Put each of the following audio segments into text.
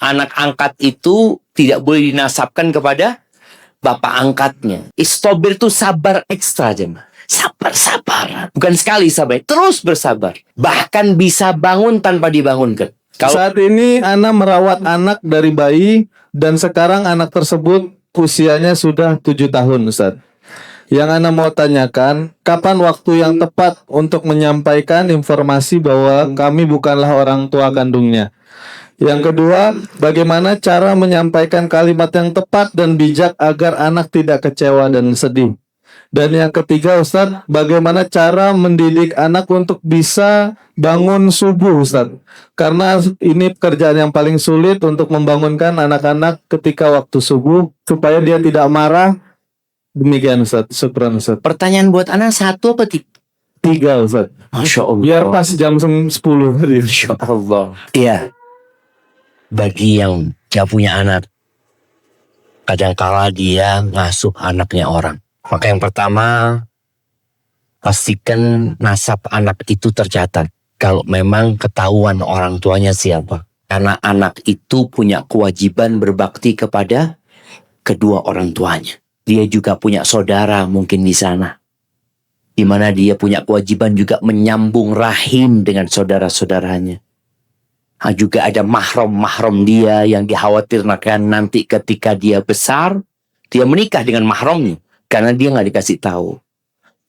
anak angkat itu tidak boleh dinasabkan kepada bapak angkatnya. Istobir itu sabar ekstra, jemaah. Sabar-sabar. Bukan sekali sabar, terus bersabar. Bahkan bisa bangun tanpa dibangunkan. Saat ini Ana merawat anak dari bayi dan sekarang anak tersebut usianya sudah 7 tahun, Ustaz. Yang Ana mau tanyakan, kapan waktu yang tepat untuk menyampaikan informasi bahwa kami bukanlah orang tua kandungnya? Yang kedua, bagaimana cara menyampaikan kalimat yang tepat dan bijak agar anak tidak kecewa dan sedih? Dan yang ketiga, Ustaz, bagaimana cara mendidik anak untuk bisa bangun subuh, Ustaz? Karena ini pekerjaan yang paling sulit untuk membangunkan anak-anak ketika waktu subuh supaya dia tidak marah. Demikian, Ustaz. Syukran, Ustaz. Pertanyaan buat anak satu apa tiga, Ustaz. Masya Allah. Biar pas jam 10 tadi. Masya Allah. Iya. Bagi yang gak punya anak, kadangkala dia ngasuh anaknya orang. Maka yang pertama, pastikan nasab anak itu tercatat. Kalau memang ketahuan orang tuanya siapa. Karena anak itu punya kewajiban berbakti kepada kedua orang tuanya. Dia juga punya saudara mungkin di sana. Di mana dia punya kewajiban juga menyambung rahim dengan saudara-saudaranya. Juga ada mahram-mahram dia yang dikhawatirkan nanti ketika dia besar, dia menikah dengan mahramnya. Karena dia nggak dikasih tahu.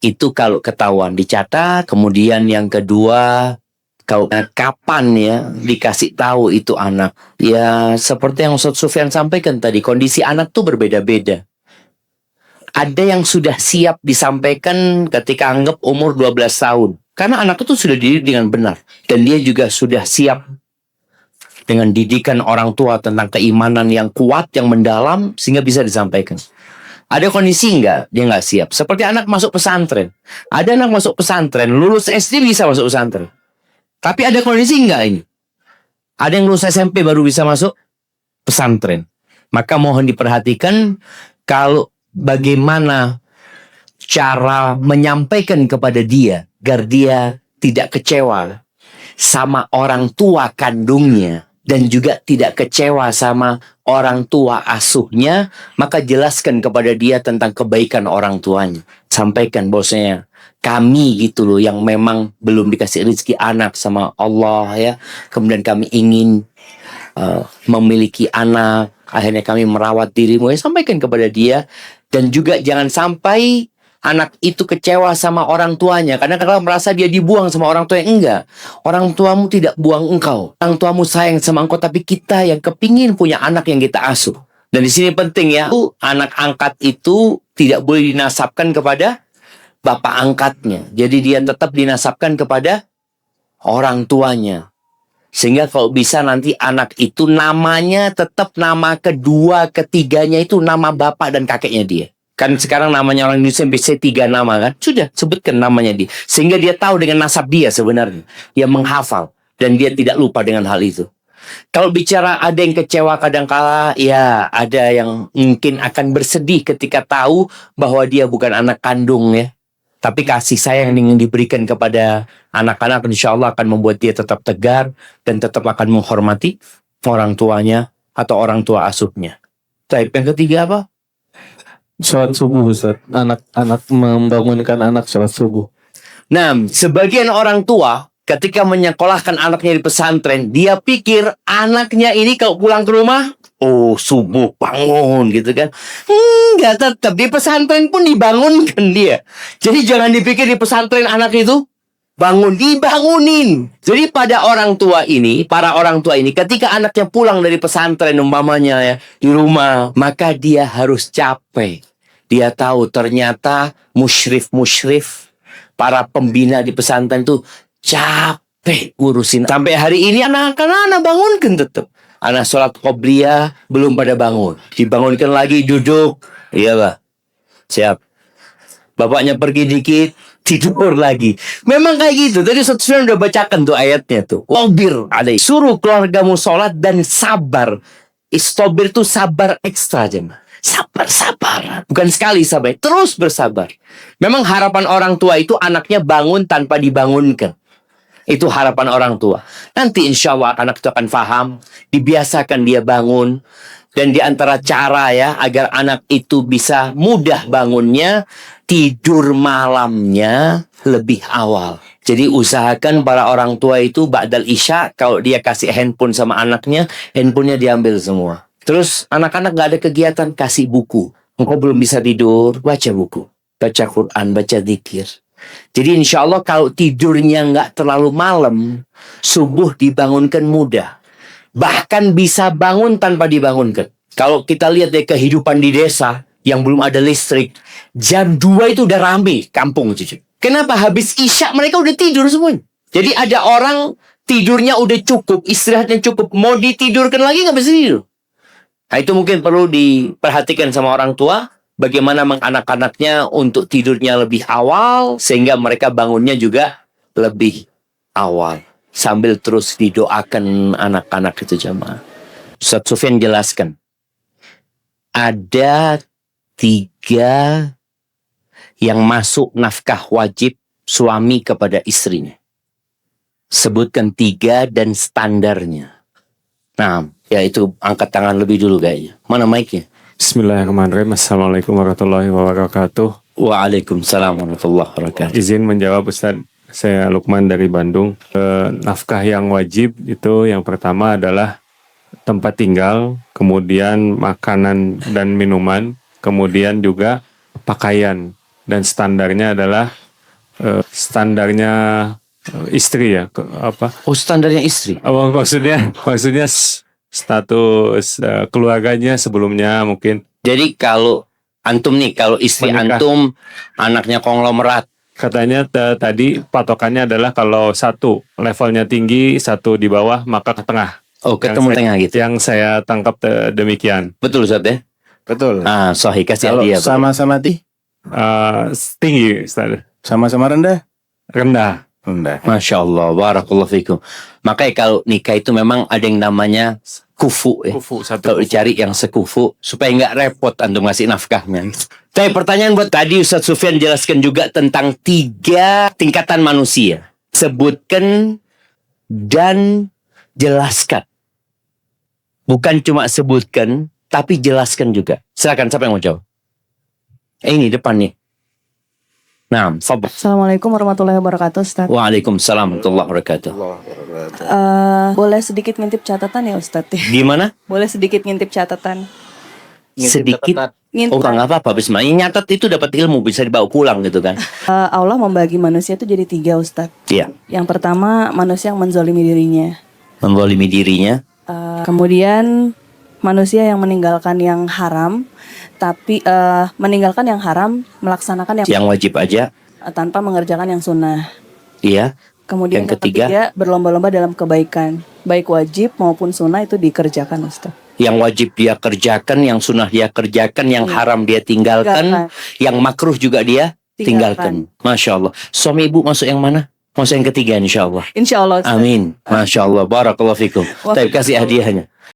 Itu kalau ketahuan dicatat. Kemudian yang kedua, kalau kapan ya dikasih tahu itu anak. Ya seperti yang Ustaz Sufyan sampaikan tadi, kondisi anak tuh berbeda-beda. Ada yang sudah siap disampaikan ketika anggap umur 12 tahun. Karena anak itu sudah dididik dengan benar. Dan dia juga sudah siap dengan didikan orang tua tentang keimanan yang kuat, yang mendalam, sehingga bisa disampaikan. Ada kondisi enggak, dia nggak siap. Seperti anak masuk pesantren. Ada anak masuk pesantren, lulus SD bisa masuk pesantren. Tapi ada kondisi enggak ini? Ada yang lulus SMP baru bisa masuk pesantren. Maka mohon diperhatikan kalau bagaimana cara menyampaikan kepada dia agar dia tidak kecewa sama orang tua kandungnya dan juga tidak kecewa sama orang tua asuhnya, maka jelaskan kepada dia tentang kebaikan orang tuanya. Sampaikan bosnya, kami gitu loh yang memang belum dikasih rezeki anak sama Allah ya. Kemudian kami ingin memiliki anak, akhirnya kami merawat dirimu. Ya, sampaikan kepada dia. Dan juga jangan sampai anak itu kecewa sama orang tuanya. Karena kalau merasa dia dibuang sama orang tua yang enggak. Orang tuamu tidak buang engkau. Orang tuamu sayang sama engkau. Tapi kita yang kepingin punya anak yang kita asuh. Dan di sini penting ya. Anak angkat itu tidak boleh dinasabkan kepada bapak angkatnya. Jadi dia tetap dinasabkan kepada orang tuanya. Sehingga kalau bisa nanti anak itu namanya tetap nama kedua, ketiganya itu nama bapak dan kakeknya dia. Kan sekarang namanya orang Indonesia bisa 3 nama kan. Sudah, sebutkan namanya dia. Sehingga dia tahu dengan nasab dia sebenarnya. Dia menghafal. Dan dia tidak lupa dengan hal itu. Kalau bicara ada yang kecewa kadangkala, ya ada yang mungkin akan bersedih ketika tahu bahwa dia bukan anak kandung ya. Tapi kasih sayang yang ingin diberikan kepada anak-anak insya Allah akan membuat dia tetap tegar dan tetap akan menghormati orang tuanya atau orang tua asuhnya. Type yang ketiga apa? Sholat subuh, Ustaz. Anak membangunkan anak sholat subuh. Nah, sebagian orang tua ketika menyekolahkan anaknya di pesantren, dia pikir anaknya ini kalau pulang ke rumah, oh subuh bangun gitu kan. Enggak, tetap di pesantren pun dibangunkan dia. Jadi jangan dipikir di pesantren anak itu bangun, dibangunin. Jadi pada orang tua ini, para orang tua ini ketika anaknya pulang dari pesantren umpamanya ya, di rumah, maka dia harus capek. Dia tahu ternyata musyrif para pembina di pesantren itu capek ngurusin. Sampai hari ini anak-anak bangunkan tetap. Anak sholat qobliyah belum pada bangun. Dibangunkan lagi duduk. Iya Pak. Siap. Bapaknya pergi dikit, tidur lagi. Memang kayak gitu. Tadi Ustaz Sufyan udah bacakan tuh ayatnya tuh. Wabir alaih. Suruh keluargamu sholat dan sabar. Istobir tuh sabar ekstra jemaah. Sabar-sabar. Bukan sekali sabar. Terus bersabar. Memang harapan orang tua itu anaknya bangun tanpa dibangunkan. Itu harapan orang tua. Nanti insya Allah anak itu akan paham, dibiasakan dia bangun. Dan di antara cara ya, agar anak itu bisa mudah bangunnya, tidur malamnya lebih awal. Jadi usahakan para orang tua itu ba'dal isya, kalau dia kasih handphone sama anaknya, handphonenya diambil semua. Terus anak-anak gak ada kegiatan, kasih buku. Engkau belum bisa tidur, baca buku. Baca Quran, baca zikir. Jadi insya Allah kalau tidurnya nggak terlalu malam, subuh dibangunkan mudah. Bahkan bisa bangun tanpa dibangunkan. Kalau kita lihat dari kehidupan di desa yang belum ada listrik, jam 2 itu udah rame kampung. Cucu. Kenapa? Habis isya mereka udah tidur semuanya. Jadi ada orang tidurnya udah cukup, istirahatnya cukup, mau ditidurkan lagi nggak bisa tidur. Nah itu mungkin perlu diperhatikan sama orang tua. Bagaimana anak-anaknya untuk tidurnya lebih awal, sehingga mereka bangunnya juga lebih awal. Sambil terus didoakan anak-anak itu jamaah. Ustaz Sufyan jelaskan. Ada 3 yang masuk nafkah wajib suami kepada istrinya. Sebutkan 3 dan standarnya. Nah, ya itu angkat tangan lebih dulu kayaknya. Mana mic-nya? Bismillahirrahmanirrahim. Assalamualaikum warahmatullahi wabarakatuh. Waalaikumsalam warahmatullahi wabarakatuh. Izin menjawab Ustaz. Saya Lukman dari Bandung. Nafkah yang wajib itu yang pertama adalah tempat tinggal, kemudian makanan dan minuman, kemudian juga pakaian. Dan standarnya adalah standarnya istri ya. Oh, standarnya istri. Oh, maksudnya status keluarganya sebelumnya mungkin. Jadi kalau antum nih, kalau istri Menikah. antum anaknya konglomerat, Katanya tadi patokannya adalah kalau satu levelnya tinggi, satu di bawah, maka ke tengah. oh ketemu tengah gitu. Yang saya tangkap demikian. Betul Ustaz ya? Betul. Ah, sahih kasih Kalau hadiah. Bro. sama-sama Tinggi, Ustaz. sama-sama rendah. Rendah. Rendah. Masya Allah, barakallahu fikum. Makanya kalau nikah itu memang ada yang namanya kufu ya. Kufu, satu Kalau kufu. dicari yang sekufu supaya nggak repot antum ngasih nafkahnya. Tapi pertanyaan buat tadi Ustaz Sufyan jelaskan juga tentang 3 tingkatan manusia. Sebutkan dan jelaskan. Bukan cuma sebutkan, tapi jelaskan juga. Silakan siapa yang mau jawab? Ini depan nih. Nah, fadhal. Assalamualaikum warahmatullahi wabarakatuh, Ustaz. Waalaikumsalam warahmatullahi wabarakatuh. Boleh sedikit ngintip catatan ya, Ustaz? Gimana? Boleh sedikit ngintip catatan. Sedikit. Ngintip. Oh, nggak apa-apa. Bismillah. Nyatat itu dapat ilmu, bisa dibawa pulang gitu kan? Allah membagi manusia itu jadi 3, Ustaz. Iya. Yang pertama, manusia yang menzolimi dirinya. Membolimi dirinya. Kemudian, manusia yang meninggalkan yang haram, tapi meninggalkan yang haram, melaksanakan yang Yang wajib aja. tanpa mengerjakan yang sunnah. Iya. Kemudian Yang ketiga? berlomba-lomba dalam kebaikan, baik wajib maupun sunnah itu dikerjakan, Ustaz. Yang wajib dia kerjakan, yang sunnah dia kerjakan, yang haram dia tinggalkan, yang makruh juga dia tinggalkan. Masya Allah. Suami ibu masuk yang mana? Masuk yang ketiga insya Allah. Insya Allah, Ustaz. Amin. Masya Allah. Barakallahu fikum. Tapi kasih hadiahnya.